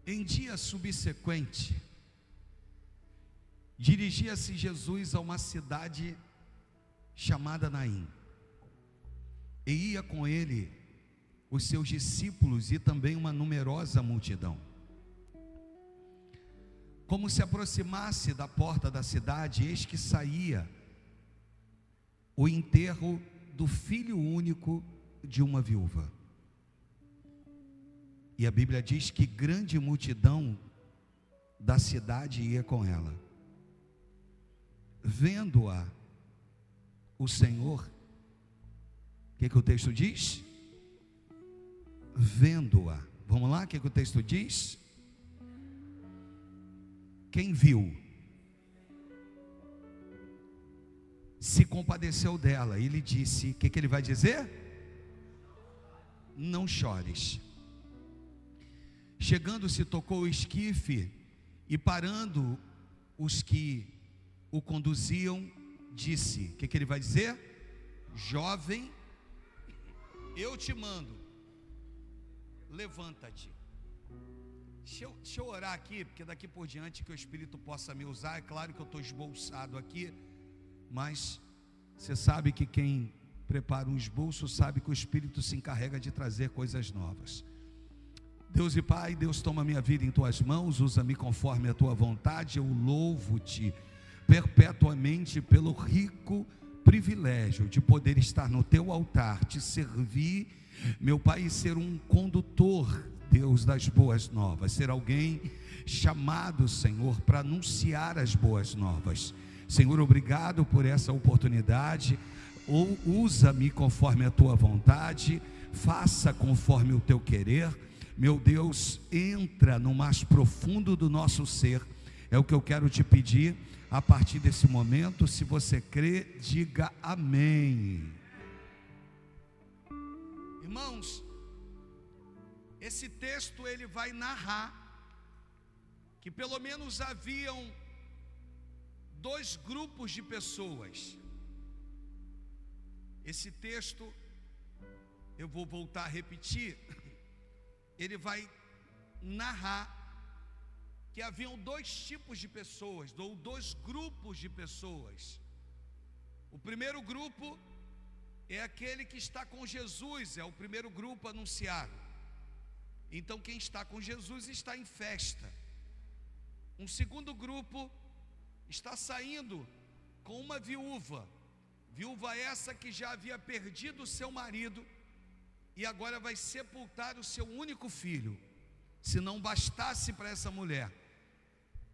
Em dia subsequente, dirigia-se Jesus a uma cidade chamada Naim, e ia com ele os seus discípulos e também uma numerosa multidão. Como se aproximasse da porta da cidade, eis que saía o enterro do filho único de uma viúva. E a Bíblia diz que grande multidão da cidade ia com ela. Vendo-a, o Senhor, o que o texto diz? Vendo-a, vamos lá, o que o texto diz? Quem viu, se compadeceu dela, e lhe disse, o que ele vai dizer? Não chores. Chegando-se, tocou o esquife, e parando os que o conduziam, disse, o que ele vai dizer? Jovem, eu te mando, levanta-te. Deixa eu orar aqui, porque daqui por diante que o Espírito possa me usar. É claro que eu estou esbolsado aqui, mas você sabe que quem prepara um esboço sabe que o Espírito se encarrega de trazer coisas novas. Deus e Pai, Deus, toma minha vida em tuas mãos, usa-me conforme a tua vontade. Eu louvo-te perpetuamente pelo rico privilégio de poder estar no teu altar, te servir, meu Pai, e ser um condutor, Deus, das boas novas, ser alguém chamado, Senhor, para anunciar as boas novas. Senhor, obrigado por essa oportunidade. Usa-me conforme a tua vontade, faça conforme o teu querer. Meu Deus, entra no mais profundo do nosso ser, é o que eu quero te pedir a partir desse momento. Se você crê, diga amém. Irmãos, esse texto ele vai narrar que pelo menos haviam dois grupos de pessoas. Esse texto, eu vou voltar a repetir, ele vai narrar que haviam dois tipos de pessoas, ou dois grupos de pessoas. O primeiro grupo é aquele que está com Jesus, é o primeiro grupo anunciado. Então quem está com Jesus está em festa. Um segundo grupo está saindo com uma viúva essa que já havia perdido o seu marido e agora vai sepultar o seu único filho. Se não bastasse para essa mulher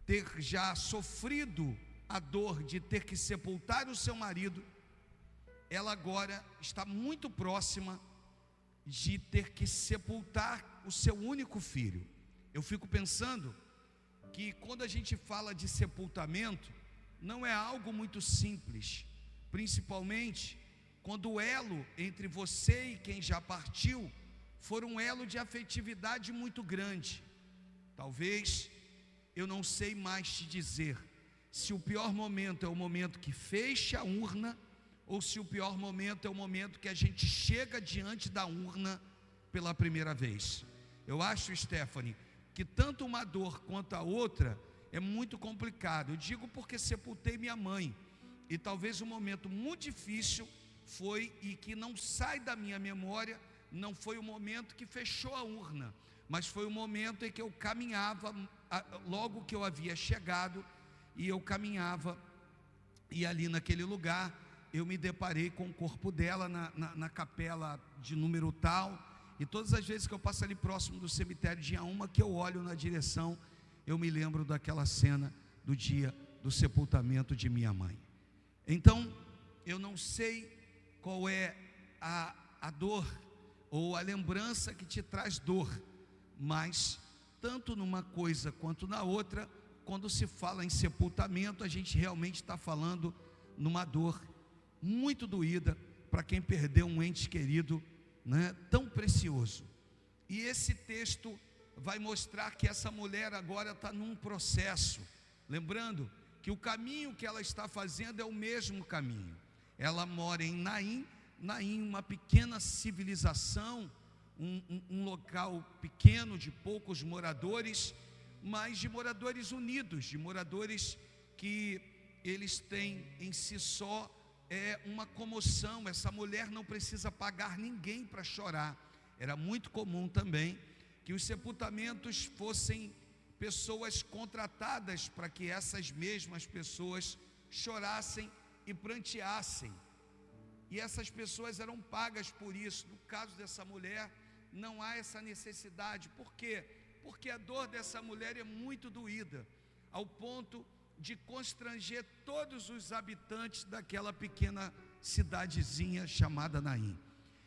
ter já sofrido a dor de ter que sepultar o seu marido, ela agora está muito próxima de ter que sepultar o seu único filho. Eu fico pensando que quando a gente fala de sepultamento, não é algo muito simples, principalmente quando o elo entre você e quem já partiu for um elo de afetividade muito grande. Talvez, eu não sei mais te dizer se o pior momento é o momento que fecha a urna, ou se o pior momento é o momento que a gente chega diante da urna pela primeira vez. Eu acho, Stephanie, que tanto uma dor quanto a outra é muito complicado. Eu digo porque sepultei minha mãe, e talvez um momento muito difícil foi, e que não sai da minha memória, não foi o momento que fechou a urna, mas foi o momento em que eu caminhava, logo que eu havia chegado, e eu caminhava, e ali naquele lugar, eu me deparei com o corpo dela na capela de número tal, e todas as vezes que eu passo ali próximo do cemitério de Inhaúma, que eu olho na direção, eu me lembro daquela cena do dia do sepultamento de minha mãe. Então, eu não sei qual é a dor, ou a lembrança que te traz dor, mas tanto numa coisa quanto na outra, quando se fala em sepultamento, a gente realmente está falando numa dor muito doída para quem perdeu um ente querido, né, tão precioso. E esse texto vai mostrar que essa mulher agora está num processo, lembrando que o caminho que ela está fazendo é o mesmo caminho. Ela mora em Naim, uma pequena civilização, um local pequeno de poucos moradores, mas de moradores unidos, de moradores que eles têm em si só uma comoção. Essa mulher não precisa pagar ninguém para chorar. Era muito comum também que os sepultamentos fossem pessoas contratadas para que essas mesmas pessoas chorassem e pranteassem, e essas pessoas eram pagas por isso. No caso dessa mulher, não há essa necessidade. Por quê? Porque a dor dessa mulher é muito doída, ao ponto de constranger todos os habitantes daquela pequena cidadezinha chamada Naim.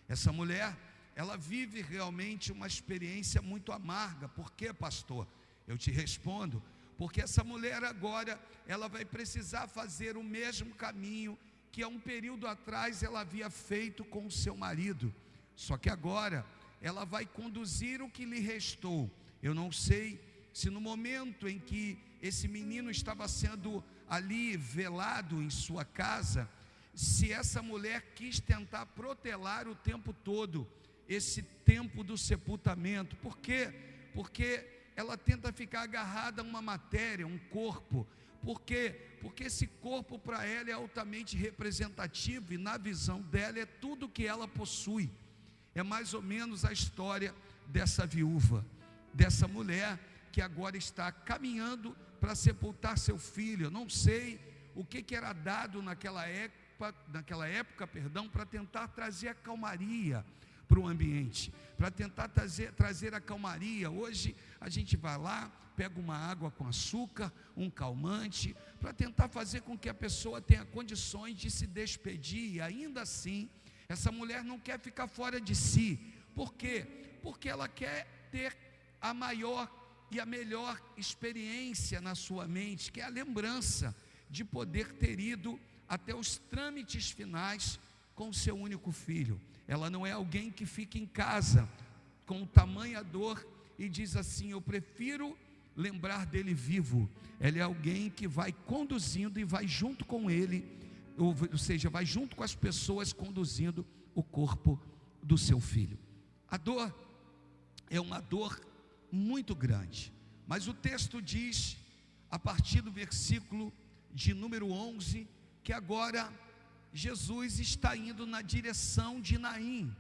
Essa mulher, ela vive realmente uma experiência muito amarga. Por quê, pastor? Eu te respondo: porque essa mulher agora, ela vai precisar fazer o mesmo caminho que há um período atrás ela havia feito com o seu marido, só que agora ela vai conduzir o que lhe restou. Eu não sei se no momento em que esse menino estava sendo ali velado em sua casa, se essa mulher quis tentar protelar o tempo todo esse tempo do sepultamento. Por quê? Porque ela tenta ficar agarrada a uma matéria, um corpo. Por quê? Porque esse corpo para ela é altamente representativo, e na visão dela é tudo que ela possui. É mais ou menos a história dessa viúva, dessa mulher que agora está caminhando para sepultar seu filho. Eu não sei o que era dado naquela época, para tentar trazer a calmaria para o ambiente, para tentar trazer a calmaria. Hoje a gente vai lá, pega uma água com açúcar, um calmante, para tentar fazer com que a pessoa tenha condições de se despedir, e ainda assim, essa mulher não quer ficar fora de si. Por quê? Porque ela quer ter a maior e a melhor experiência na sua mente, que é a lembrança de poder ter ido até os trâmites finais com o seu único filho. Ela não é alguém que fica em casa com tamanha dor e diz assim: eu prefiro lembrar dele vivo. Ela é alguém que vai conduzindo e vai junto com ele, ou seja, vai junto com as pessoas conduzindo o corpo do seu filho. A dor é uma dor muito grande, mas o texto diz, a partir do versículo de número 11, que agora Jesus está indo na direção de Naim.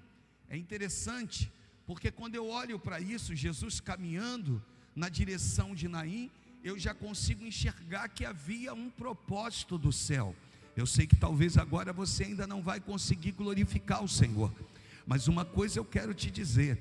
É interessante, porque quando eu olho para isso, Jesus caminhando na direção de Naim, eu já consigo enxergar que havia um propósito do céu. Eu sei que talvez agora você ainda não vai conseguir glorificar o Senhor, mas uma coisa eu quero te dizer: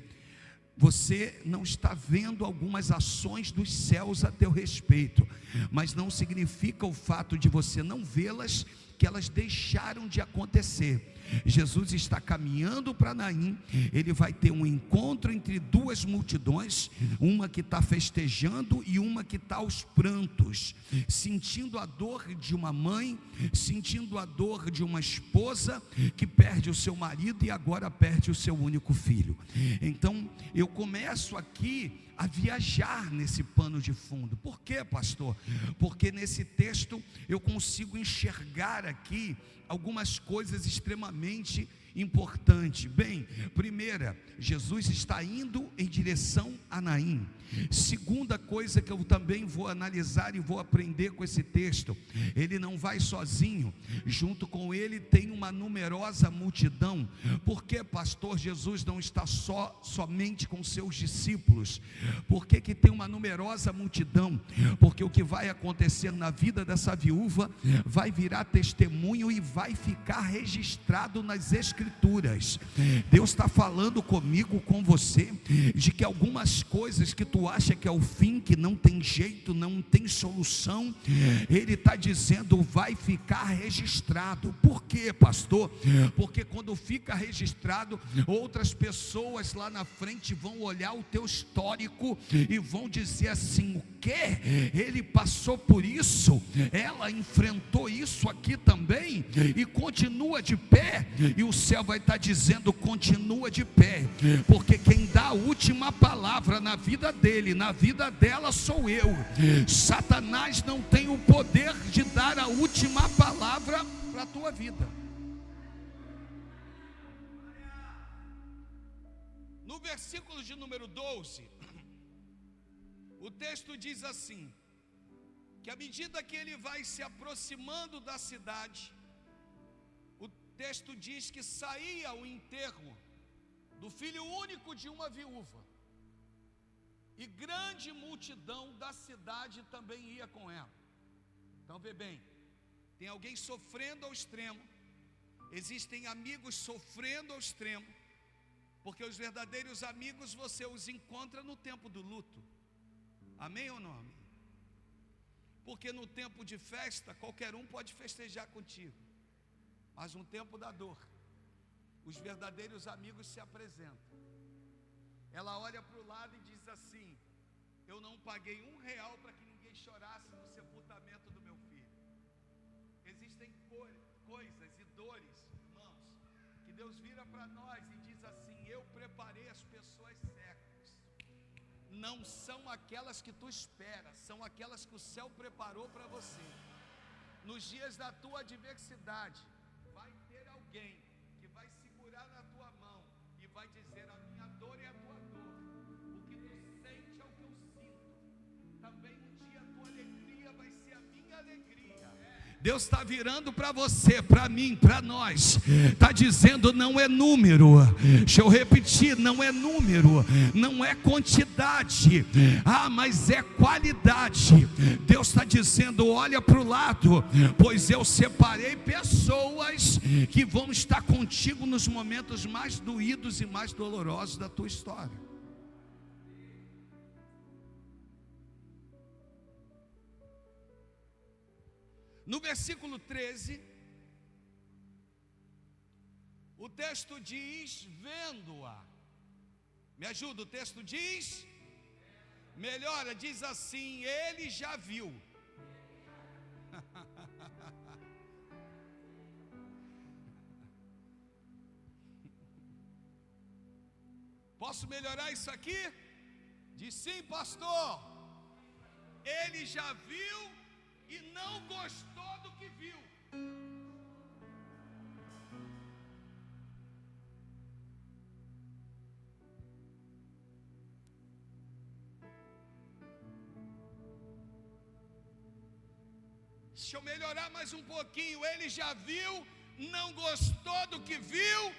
você não está vendo algumas ações dos céus a teu respeito, mas não significa o fato de você não vê-las, que elas deixaram de acontecer. Jesus está caminhando para Naim, ele vai ter um encontro entre duas multidões, uma que está festejando e uma que está aos prantos, sentindo a dor de uma mãe, sentindo a dor de uma esposa que perde o seu marido e agora perde o seu único filho. Então eu começo aqui a viajar nesse pano de fundo. Por quê, pastor? Porque nesse texto eu consigo enxergar aqui algumas coisas extremamente importantes. Bem, primeira, Jesus está indo em direção a Naim. Segunda coisa que eu também vou analisar e vou aprender com esse texto: ele não vai sozinho, junto com ele tem uma numerosa multidão. Por que, pastor, Jesus não está somente com seus discípulos? Por que tem uma numerosa multidão? Porque o que vai acontecer na vida dessa viúva vai virar testemunho e vai ficar registrado nas Escrituras. Deus está falando comigo, com você, de que algumas coisas que tu acha que é o fim, que não tem jeito, não tem solução, ele está dizendo, vai ficar registrado. Por quê, pastor? Porque quando fica registrado, outras pessoas lá na frente vão olhar o teu histórico e vão dizer assim: o quê? Ele passou por isso, ela enfrentou isso aqui também e continua de pé. E o céu vai estar dizendo: continua de pé, porque quem dá a última palavra na vida dele, na vida dela, sou eu. Satanás não tem o poder de dar a última palavra para a tua vida. No No versículo de número 12, o texto diz assim, que à medida que ele vai se aproximando da cidade, o texto diz que saía o enterro do filho único de uma viúva, e grande multidão da cidade também ia com ela. Então vê bem, tem alguém sofrendo ao extremo, existem amigos sofrendo ao extremo, porque os verdadeiros amigos você os encontra no tempo do luto. Amém ou não amém? Porque no tempo de festa, qualquer um pode festejar contigo, mas no tempo da dor, os verdadeiros amigos se apresentam. Ela olha para o lado e diz assim: eu não paguei R$1 para que ninguém chorasse no sepultamento do meu filho. Existem coisas e dores, irmãos, que Deus vira para nós e diz assim: eu preparei as pessoas certas. Não são aquelas que tu esperas, são aquelas que o céu preparou para você. Nos dias da tua adversidade, vai ter alguém que vai segurar na tua mão e vai dizer: a minha dor é a tua dor, o que tu sente é o que eu sinto. Também um dia a tua alegria vai ser a minha alegria. Deus está virando para você, para mim, para nós, está dizendo: não é número, deixa eu repetir, não é número, não é quantidade, mas é qualidade. Deus está dizendo: olha para o lado, pois eu separei pessoas que vão estar contigo nos momentos mais doídos e mais dolorosos da tua história. No versículo 13, o texto diz: vendo-a. Me ajuda, o texto diz? Melhora, diz assim: ele já viu. Posso melhorar isso aqui? Diz sim, pastor. Ele já viu e não gostou do que viu. Deixa eu melhorar mais um pouquinho. Ele já viu, não gostou do que viu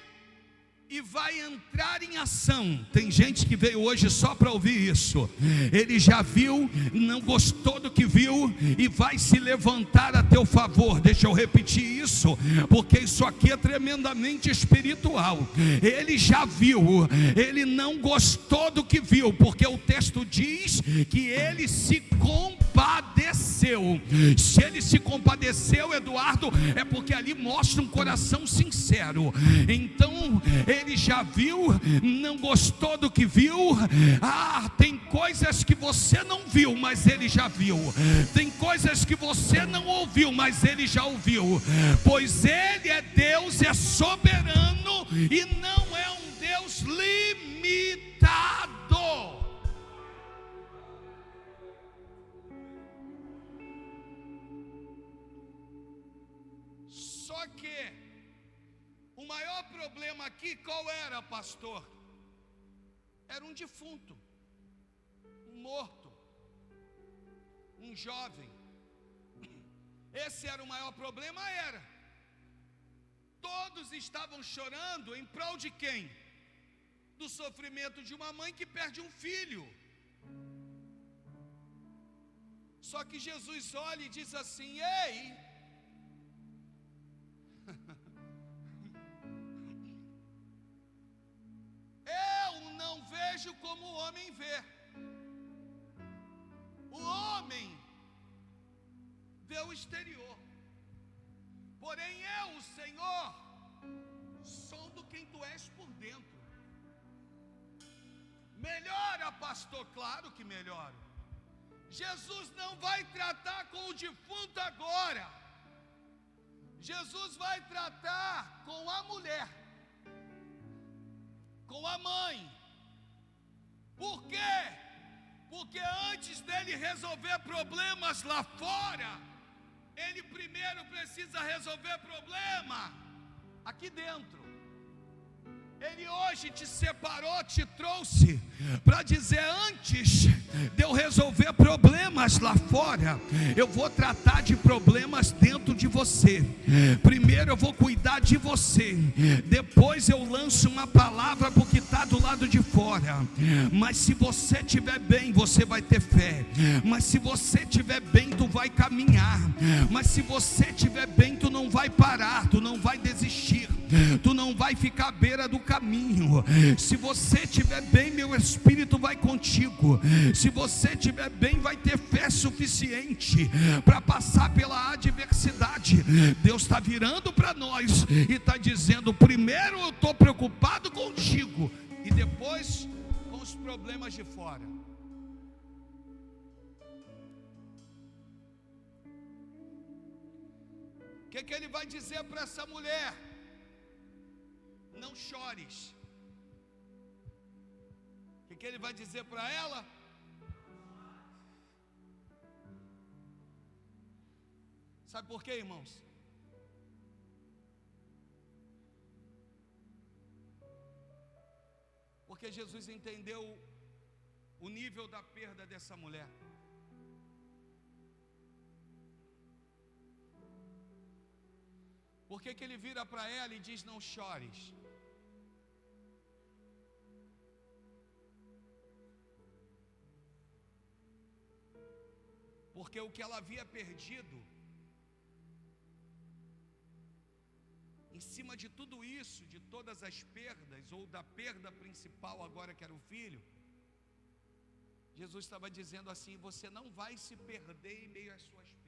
e vai entrar em ação. Tem gente que veio hoje só para ouvir isso. Ele já viu, não gostou do que viu e vai se levantar a teu favor. Deixa eu repetir isso, porque isso aqui é tremendamente espiritual. Ele já viu, ele não gostou do que viu, porque o texto diz que ele se compadeceu. Se ele se compadeceu, Eduardo, é porque ali mostra um coração sincero. Então ele já viu, não gostou do que viu. Tem coisas que você não viu, mas ele já viu. Tem coisas que você não ouviu, mas ele já ouviu. Pois ele é Deus, é soberano e não é um Deus limitado. Só que o maior problema aqui qual era, pastor? Era um defunto, um morto, um jovem. Esse era o maior problema, era. Todos estavam chorando em prol de quem? Do sofrimento de uma mãe que perde um filho. Só que Jesus olha e diz assim: ei, eu não vejo como o homem vê. O homem vê o exterior, porém eu, o Senhor, sondo quem tu és por dentro. Melhora, pastor? Claro que melhora. Jesus não vai tratar com o defunto agora. Jesus vai tratar com a mulher, com a mãe. Por quê? Porque antes dele resolver problemas lá fora, ele primeiro precisa resolver problema aqui dentro. Ele hoje te separou, te trouxe para dizer: antes de eu resolver problemas lá fora, eu vou tratar de problemas dentro de você. Primeiro eu vou cuidar de você, depois eu lanço uma palavra para o que está do lado de fora. Mas se você estiver bem, você vai ter fé. Mas se você estiver bem, tu vai caminhar. Mas se você estiver bem, tu não vai parar, tu não vai desistir, tu não vai ficar à beira do caminho. Se você estiver bem, meu Espírito vai contigo. Se você estiver bem, vai ter fé suficiente para passar pela adversidade. Deus está virando para nós e está dizendo: primeiro eu estou preocupado contigo, e depois com os problemas de fora. O que ele vai dizer para essa mulher? Não chores. O que ele vai dizer para ela? Sabe por quê, irmãos? Porque Jesus entendeu o nível da perda dessa mulher. Por que ele vira para ela e diz: não chores? Porque o que ela havia perdido, em cima de tudo isso, de todas as perdas, ou da perda principal agora que era o filho, Jesus estava dizendo assim: você não vai se perder em meio às suas perdas.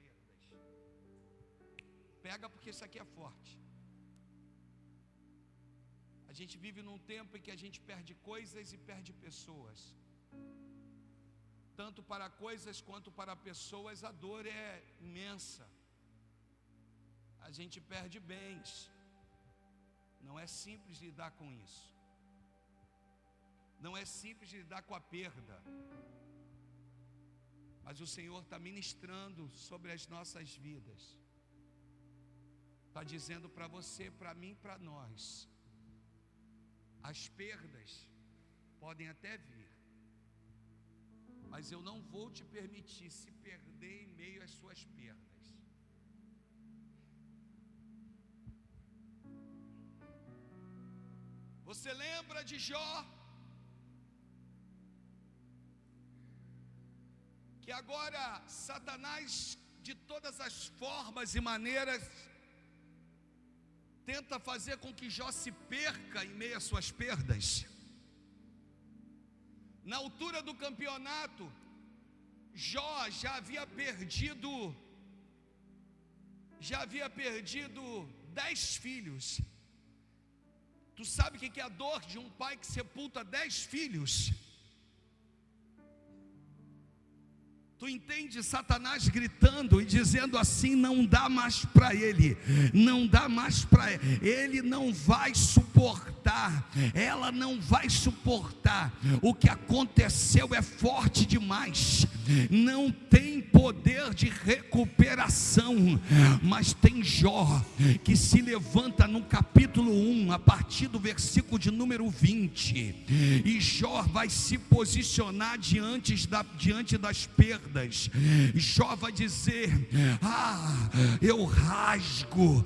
Pega, porque isso aqui é forte. A gente vive num tempo em que a gente perde coisas e perde pessoas. Tanto para coisas quanto para pessoas, a dor é imensa. A gente perde bens. Não é simples lidar com isso. Não é simples lidar com a perda. Mas o Senhor está ministrando sobre as nossas vidas. Está dizendo para você, para mim, para nós: as perdas podem até vir, mas eu não vou te permitir se perder em meio às suas perdas. Você lembra de Jó? Que agora Satanás, de todas as formas e maneiras, tenta fazer com que Jó se perca em meio às suas perdas. Na altura do campeonato, Jó já havia perdido 10 filhos. Tu sabe o que é a dor de um pai que sepulta 10 filhos? Tu entende Satanás gritando e dizendo assim: não dá mais para ele, não dá mais para ele, ele não vai suportar, ela não vai suportar, o que aconteceu é forte demais, não tem poder de recuperação. Mas tem Jó que se levanta no capítulo 1, a partir do versículo de número 20, e Jó vai se posicionar diante das perdas. Jó vai dizer: eu rasgo.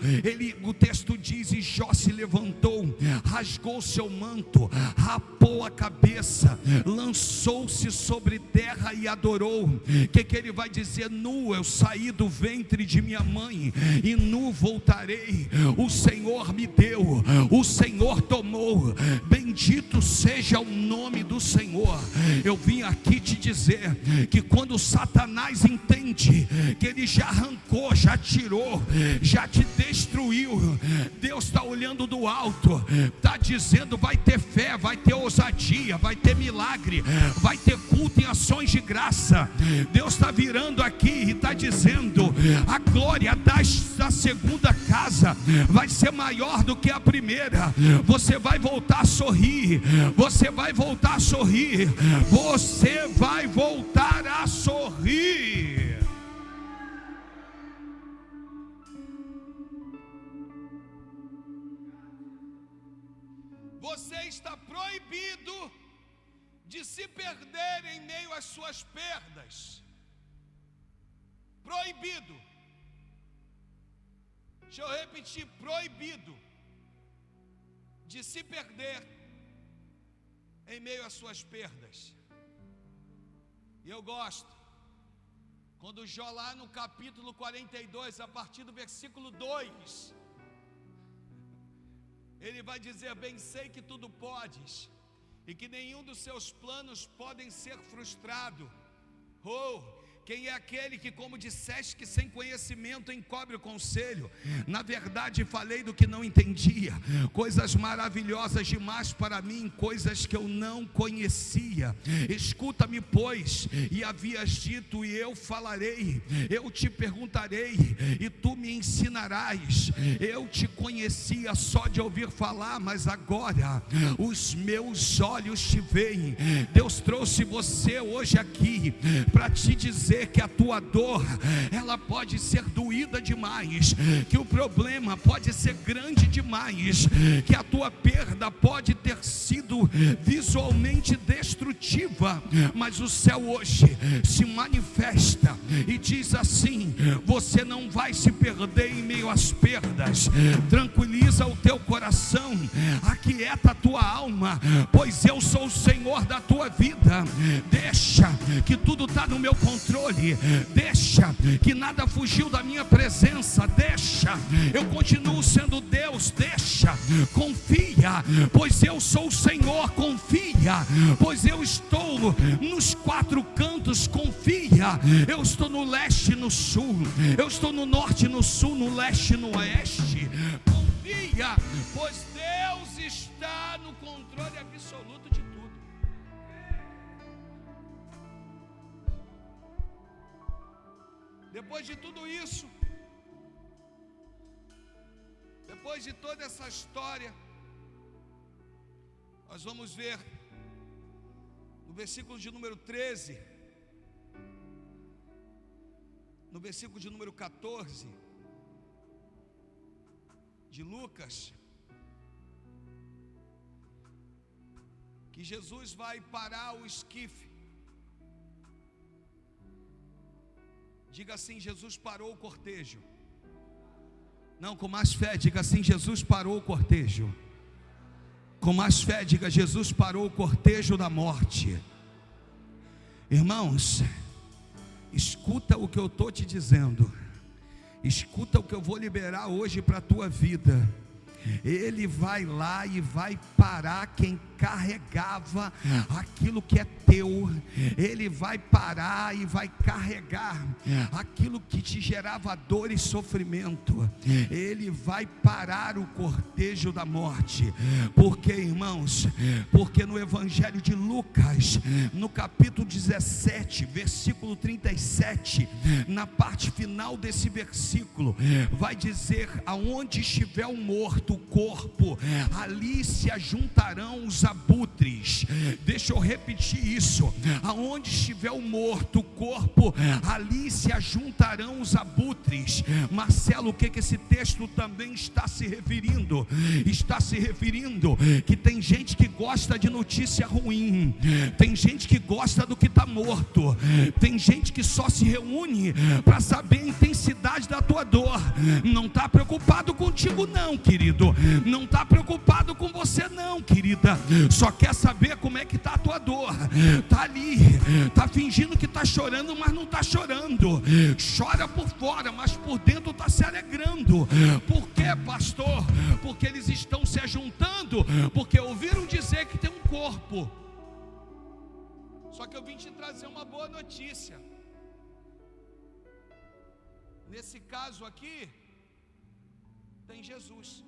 O texto diz: e Jó se levantou, rasgou seu manto, rapou a cabeça, lançou-se sobre terra e adorou. O que ele vai dizer? Nu eu saí do ventre de minha mãe, e nu voltarei. O Senhor me deu, o Senhor tomou, bendito seja o nome do Senhor. Eu vim aqui te dizer que quando Satanás entende que ele já arrancou, já tirou, já te destruiu, Deus está olhando do alto, está dizendo: vai ter fé, vai ter ousadia, vai ter milagre, vai ter culto em ações de graça. Deus está virando aqui e está dizendo: a glória da segunda casa vai ser maior do que a primeira. Você vai voltar a sorrir, você vai voltar a sorrir, você vai voltar a sorrir. Você perder em meio às suas perdas. Proibido. Deixa eu repetir, proibido de se perder em meio às suas perdas. E eu gosto quando Jó, lá no capítulo 42, a partir do versículo 2, ele vai dizer: bem sei que tudo podes, e que nenhum dos seus planos podem ser frustrado. Quem é aquele que, como disseste, que sem conhecimento encobre o conselho? Na verdade falei do que não entendia, coisas maravilhosas demais para mim, coisas que eu não conhecia. Escuta-me, pois, e havias dito, e eu falarei, eu te perguntarei, e tu me ensinarás. Eu te conhecia só de ouvir falar, mas agora os meus olhos te veem. Deus trouxe você hoje aqui para te dizer que a tua dor, ela pode ser doída demais, que o problema pode ser grande demais, que a tua perda pode ter sido visualmente destrutiva, mas o céu hoje se manifesta e diz assim: você não vai se perder em meio às perdas. Tranquiliza o teu coração, aquieta a tua alma, pois eu sou o Senhor da tua vida. Deixa que tudo está no meu controle, deixa que nada fugiu da minha presença, deixa, eu continuo sendo Deus, deixa, confia, pois eu sou o Senhor, confia, pois eu estou nos quatro cantos, confia, eu estou no leste, no sul, eu estou no norte, no sul, no leste, no oeste, confia, pois Deus está no controle absoluto de tudo. Depois de tudo isso, depois de toda essa história, nós vamos ver no versículo de número 13, no versículo de número 14 de Lucas, que Jesus vai parar o esquife. Diga assim: Jesus parou o cortejo. Não, com mais fé, diga assim: Jesus parou o cortejo. Com mais fé, diga: Jesus parou o cortejo da morte. Irmãos, escuta o que eu estou te dizendo, escuta o que eu vou liberar hoje para a tua vida. Ele vai lá e vai parar quem carregava aquilo que é teu. Ele vai parar e vai carregar aquilo que te gerava dor e sofrimento. Ele vai parar o cortejo da morte. Porque, irmãos, porque no Evangelho de Lucas, no capítulo 17, versículo 37, na parte final desse versículo, vai dizer: aonde estiver um morto, o corpo, ali se ajuntarão os abutres. Deixa eu repetir isso: aonde estiver o morto, o corpo, ali se ajuntarão os abutres. Marcelo, o que esse texto também está se referindo? Está se referindo que tem gente que gosta de notícia ruim, tem gente que gosta do que está morto, tem gente que só se reúne para saber a intensidade da tua dor. Não está preocupado contigo não, querido, não está preocupado com você não, querida, só quer saber como é que está a tua dor. Está ali, está fingindo que está chorando, mas não está chorando. Chora por fora, mas por dentro está se alegrando. Por quê, pastor? Porque eles estão se ajuntando, porque ouviram dizer que tem um corpo. Só que eu vim te trazer uma boa notícia. Nesse caso aqui, tem Jesus,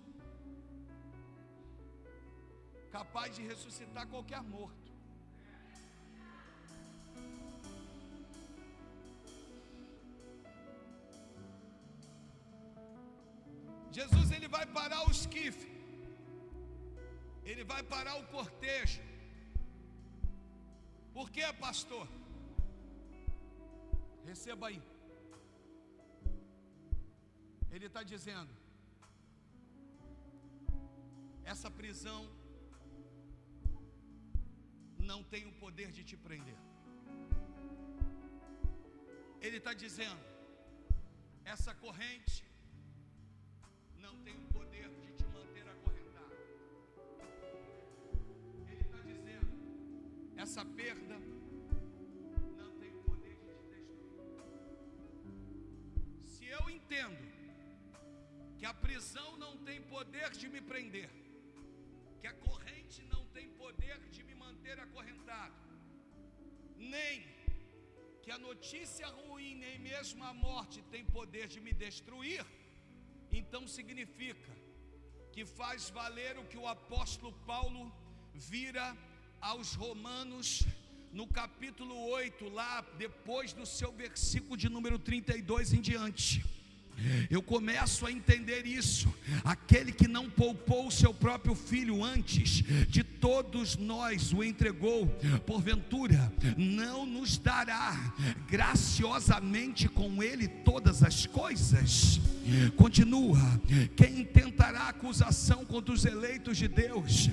capaz de ressuscitar qualquer morto. Jesus, ele vai parar o esquife, ele vai parar o cortejo. Por quê, pastor? Receba aí. Ele está dizendo: essa prisão não tem o poder de te prender. Ele está dizendo: essa corrente não tem o poder de te manter acorrentado. Ele está dizendo: essa perda não tem o poder de te destruir. Se eu entendo que a prisão não tem poder de me prender, que a corrente não tem poder de me manter acorrentado, nem que a notícia ruim, nem mesmo a morte tem poder de me destruir, então significa que faz valer o que o apóstolo Paulo vira aos Romanos no capítulo 8, lá depois do seu versículo de número 32 em diante. Eu começo a entender isso. Aquele que não poupou o seu próprio filho, antes de todos nós o entregou, porventura não nos dará graciosamente com ele todas as coisas? Continua: quem intentará acusação contra os eleitos de Deus?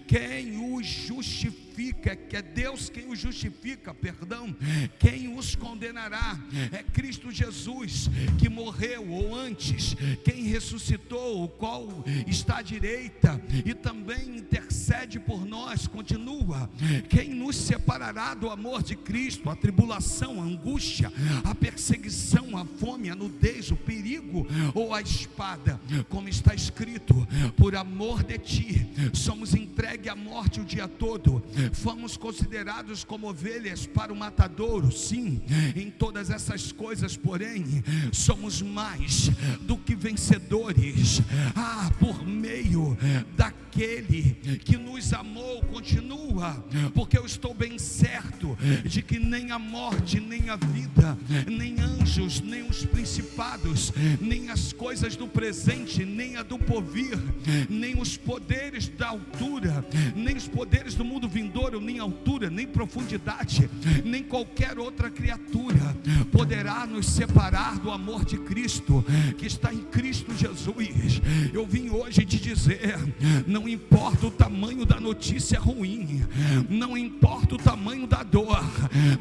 Quem os justifica? Que é Deus quem os justifica, perdão. Quem os condenará? É Cristo Jesus, que morreu, ou antes, quem ressuscitou, o qual está à direita e também intercede por nós. Continua: quem nos separará do amor de Cristo? A tribulação, a angústia, a perseguição, a fome, a nudez, o perigo ou a espada? Como está escrito: por amor de ti somos entregues à morte o dia todo, fomos considerados como ovelhas para o matadouro. Sim, em todas essas coisas, porém, somos mais do que vencedores, por meio daquele que nos amou. Continua: porque eu estou bem certo de que nem a morte, nem a vida, nem anjos, nem os principados, nem as coisas do presente, nem a do porvir, nem os poderes da altura, nem os poderes do mundo vindouro, nem altura, nem profundidade, nem qualquer outra criatura poderá nos separar do amor de Cristo, que está em Cristo Jesus. Eu vim hoje te dizer: não importa o tamanho da notícia ruim, não importa o tamanho da dor,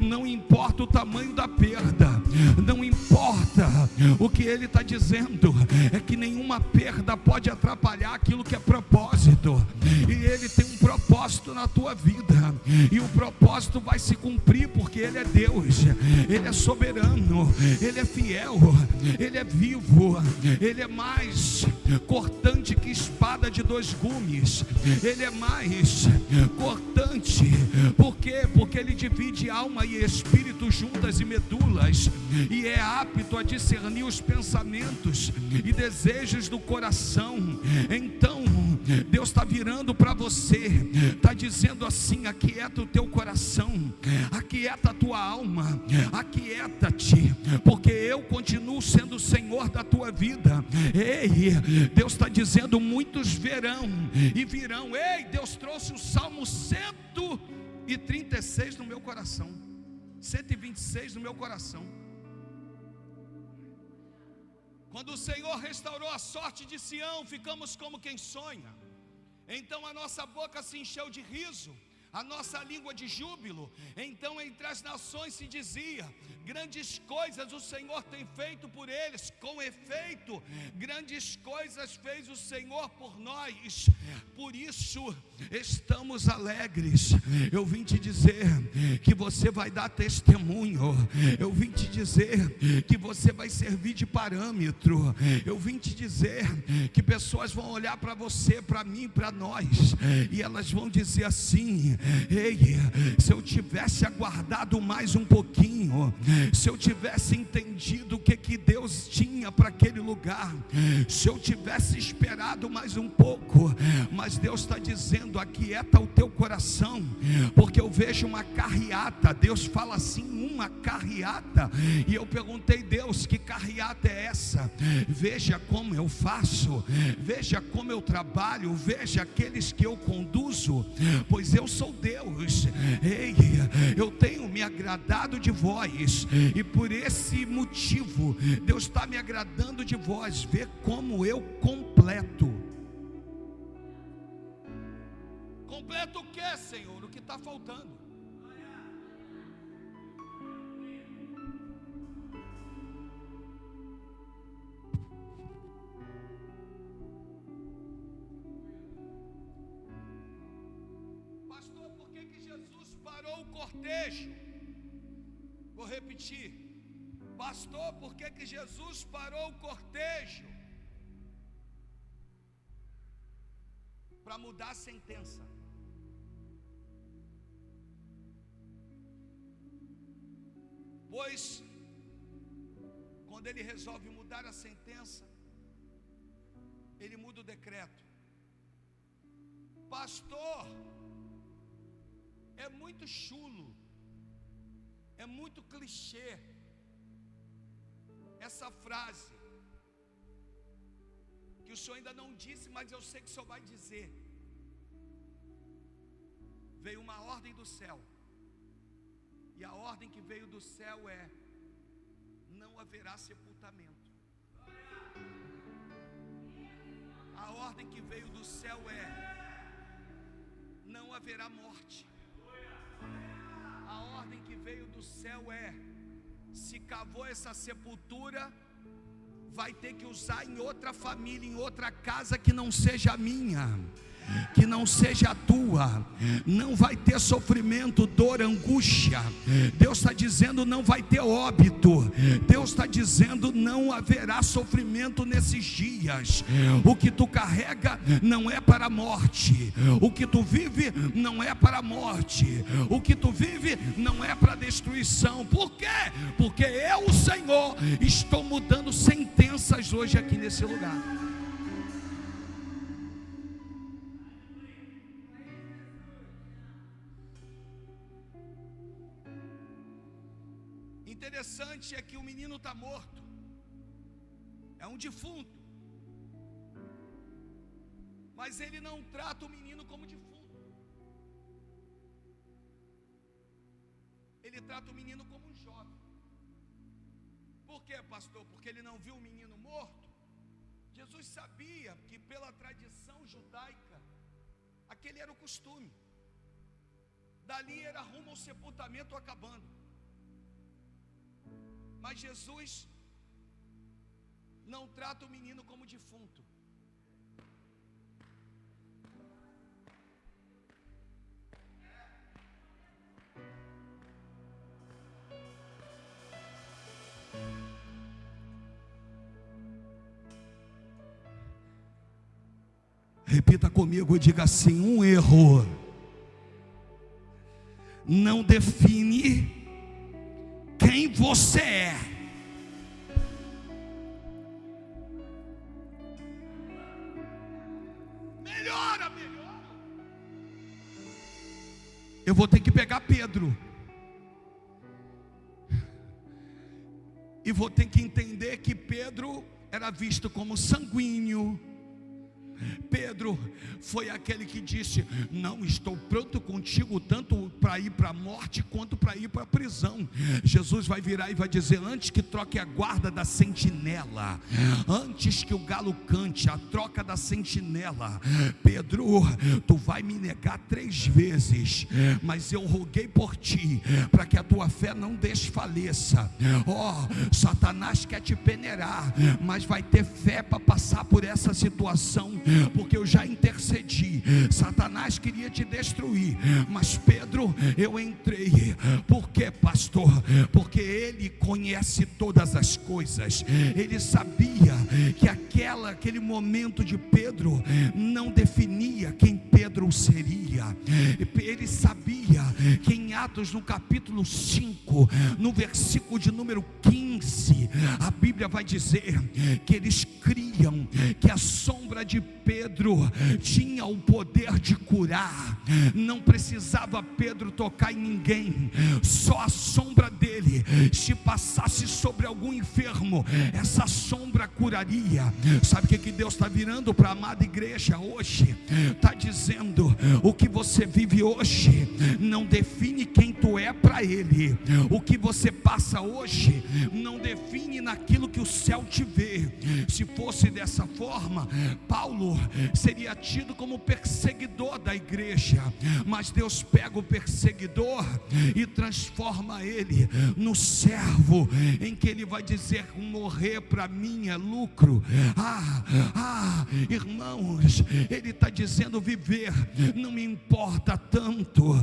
não importa o tamanho da perda, não importa. O que ele está dizendo é que nenhuma perda pode atrapalhar aquilo que é propósito, e ele tem um propósito na tua vida, e o propósito vai se cumprir, porque ele é Deus, ele é soberano, ele é fiel, ele é vivo, ele é mais cortante que espada de dois gumes, ele é mais cortante. Por quê? Porque ele divide alma e espírito, juntas e medulas, e é apto a discernir os pensamentos e desejos do coração. Então Deus está virando para você, está dizendo assim: aquieta o teu coração, aquieta a tua alma, aquieta-te, porque eu continuo sendo o Senhor da tua vida. Ei, Deus está dizendo: muitos verão e virão. Ei, Deus trouxe o Salmo 136 no meu coração, 126 no meu coração. Quando o Senhor restaurou a sorte de Sião, ficamos como quem sonha. Então a nossa boca se encheu de riso, a nossa língua de júbilo. Então entre as nações se dizia: grandes coisas o Senhor tem feito por eles. Com efeito, grandes coisas fez o Senhor por nós, por isso estamos alegres. Eu vim te dizer que você vai dar testemunho, eu vim te dizer que você vai servir de parâmetro, eu vim te dizer que pessoas vão olhar para você, para mim, para nós, e elas vão dizer assim: ei, se eu tivesse aguardado mais um pouquinho, se eu tivesse entendido o que Deus tinha para aquele lugar, se eu tivesse esperado mais um pouco. Mas Deus está dizendo: aquieta o teu coração, porque eu vejo uma carreata. Deus fala assim: uma carreata. E eu perguntei: Deus, que carreata é essa? Veja como eu faço, veja como eu trabalho, veja aqueles que eu conduzo, pois eu sou Deus. Ei, eu tenho me agradado de vós, e por esse motivo Deus está me agradando de vós. Vê como eu completo. Completo o que, Senhor? O que está faltando. cortejo. Vou repetir. Pastor, por que Jesus parou o cortejo? Para mudar a sentença. Pois, quando ele resolve mudar a sentença, ele muda o decreto. Pastor, é muito chulo, é muito clichê essa frase, que o senhor ainda não disse, mas eu sei que o senhor vai dizer. Veio uma ordem do céu, e a ordem que veio do céu é: não haverá sepultamento. A ordem que veio do céu é: não haverá morte. A ordem que veio do céu é: se cavou essa sepultura, vai ter que usar em outra família, em outra casa que não seja a minha, que não seja a tua. Não vai ter sofrimento, dor, angústia. Deus está dizendo: não vai ter óbito. Deus está dizendo: não haverá sofrimento nesses dias. O que tu carrega não é para a morte. O que tu vive não é para a morte. O que tu vive não é para a destruição. Por quê? Porque eu, o Senhor, estou mudando sentenças hoje aqui nesse lugar. Interessante é que o menino está morto, é um defunto, mas ele não trata o menino como defunto, ele trata o menino como um jovem. Por quê, pastor? Porque ele não viu o menino morto. Jesus sabia que pela tradição judaica, aquele era o costume, dali era rumo ao sepultamento acabando. Mas Jesus não trata o menino como defunto. Repita comigo, diga assim: um erro não define quem você é. Melhora. Eu vou ter que pegar Pedro e vou ter que entender que Pedro era visto como sanguíneo. Pedro foi aquele que disse: não estou pronto contigo tanto para ir para a morte quanto para ir para a prisão. Jesus vai virar e vai dizer: antes que troque a guarda da sentinela, antes que o galo cante, a troca da sentinela, Pedro, tu vai me negar 3 vezes, mas eu roguei por ti, para que a tua fé não desfaleça. Satanás quer te peneirar, mas vai ter fé para passar por essa situação, porque eu já intercedi. Satanás queria te destruir, mas Pedro, eu entrei. Por quê, pastor? Porque ele conhece todas as coisas. Ele sabia que aquele momento de Pedro não definia quem Pedro seria. Ele sabia que em Atos, no capítulo 5, no versículo de número 15, a Bíblia vai dizer que eles criam que a sombra de Pedro tinha o poder de curar. Não precisava Pedro tocar em ninguém, só a sombra dele, se passasse sobre algum enfermo, essa sombra curaria. Sabe o que Deus está virando para a amada igreja hoje? Está dizendo: o que você vive hoje não define quem tu é para Ele. O que você passa hoje não define naquilo que o céu te vê. Se fosse dessa forma, Paulo seria tido como perseguidor da igreja, mas Deus pega o perseguidor e transforma ele no servo em que ele vai dizer: morrer para mim é lucro. Irmãos, ele está dizendo: viver não me importa tanto.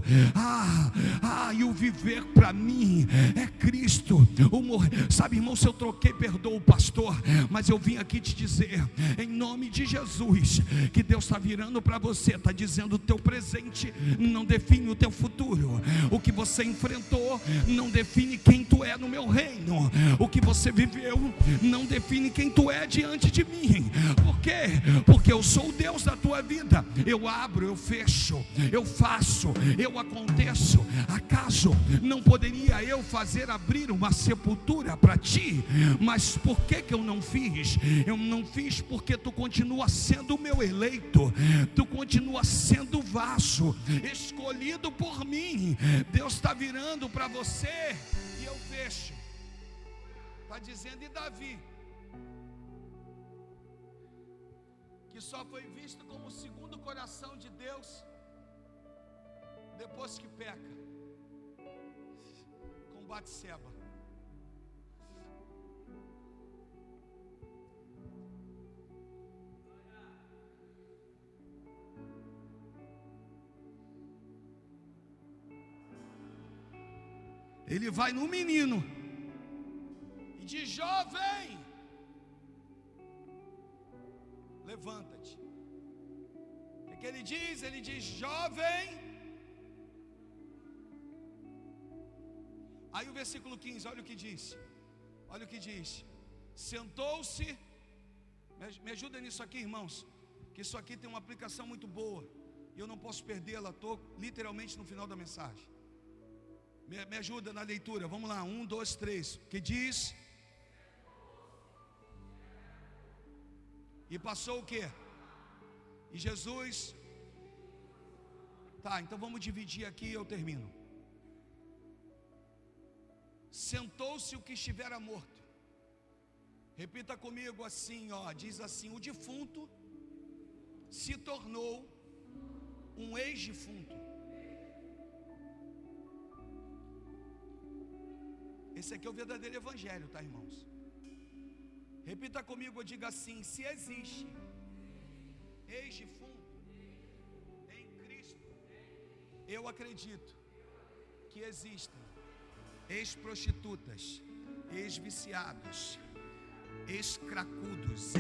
E o viver para mim é Cristo. O morrer, sabe, irmão, se eu troquei, perdoa o pastor, mas eu vim aqui te dizer, em nome de Jesus, que Deus está virando para você, está dizendo: o teu presente não define o teu futuro. O que você enfrentou não define quem tu é no meu reino. O que você viveu não define quem tu é diante de mim. Por quê? Porque eu sou o Deus da tua vida. Eu abro, eu fecho, eu faço, eu aconteço. Acaso não poderia eu fazer abrir uma sepultura para ti? Mas por que eu não fiz? Eu não fiz porque tu continua sendo o meu eleito, tu continua sendo vaso escolhido por mim. Deus está virando para você e eu fecho. Está dizendo: e Davi, que só foi visto como o segundo coração de Deus depois que peca com Batseba. Ele vai no menino e diz: jovem, levanta-te. O que ele diz? Ele diz: jovem. Aí o versículo 15, olha o que diz. Olha o que diz: sentou-se. Me ajuda nisso aqui, irmãos, que isso aqui tem uma aplicação muito boa e eu não posso perdê-la. Estou literalmente no final da mensagem. Me ajuda na leitura, vamos lá, 1, 2, 3. Que diz? E passou o quê? E Jesus. Tá, então vamos dividir aqui e eu termino. Sentou-se o que estivera morto. Repita comigo assim, diz assim: o defunto se tornou um ex-defunto. Esse aqui é o verdadeiro evangelho, tá, irmãos? Repita comigo, diga assim: se existe ex-defunto em Cristo, eu acredito que existem ex-prostitutas, ex-viciados, ex-cracudos,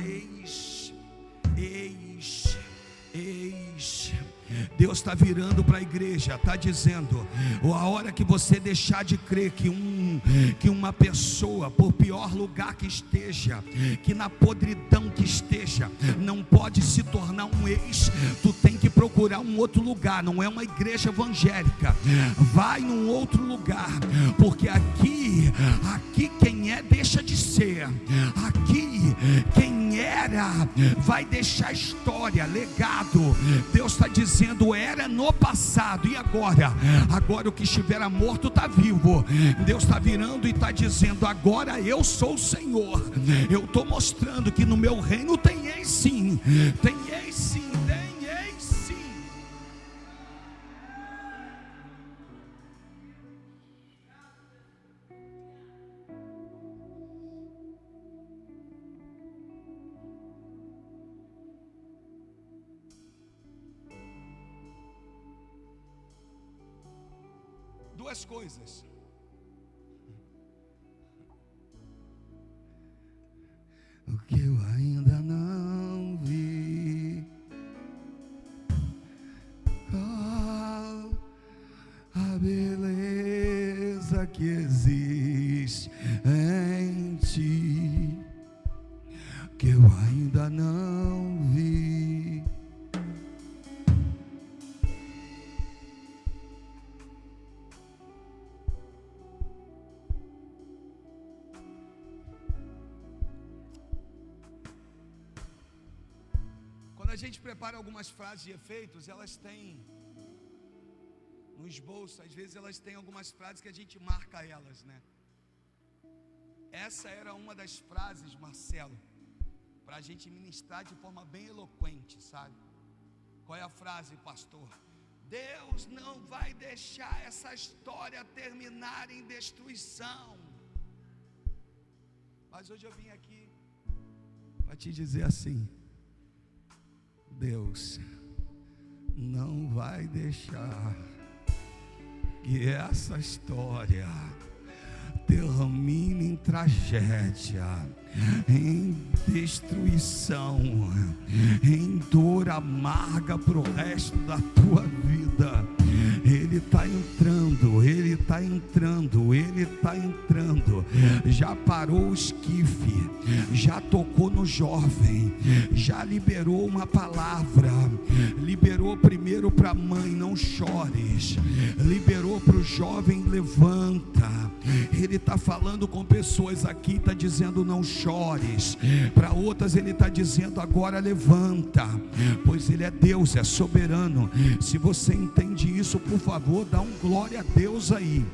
Deus está virando para a igreja, está dizendo: a hora que você deixar de crer que uma pessoa, por pior lugar que esteja, que na podridão que esteja, não pode se tornar um ex, tu tem que procurar um outro lugar. Não é uma igreja evangélica, vai num outro lugar, porque aqui quem é deixa de ser, aqui quem era vai deixar história, legado. Deus está dizendo: era no passado e agora o que estiver morto está vivo. Deus está virando e está dizendo: agora eu sou o Senhor. Eu estou mostrando que no meu reino tem ex sim, tem ex sim, tem ex sim. Duas coisas. O que eu ainda não vi, a beleza que existe em ti, que eu ainda não vi. Quando a gente prepara algumas frases de efeitos, elas têm no esboço, às vezes elas têm algumas frases que a gente marca elas, né? Essa era uma das frases, Marcelo, para a gente ministrar de forma bem eloquente, sabe? Qual é a frase, pastor? Deus não vai deixar essa história terminar em destruição. Mas hoje eu vim aqui para te dizer assim: Deus não vai deixar que essa história termine em tragédia, em destruição, em dor amarga para o resto da tua vida. Ele está entrando, Ele está entrando, Ele está entrando. Já parou o esquife, já tocou no jovem, já liberou uma palavra. Liberou primeiro para a mãe: não chores. Liberou para o jovem: levanta. Ele está falando com pessoas aqui, está dizendo: não chores. Para outras Ele está dizendo: agora levanta. Pois Ele é Deus, é soberano. Se você entende isso, por favor, dá um glória a Deus aí.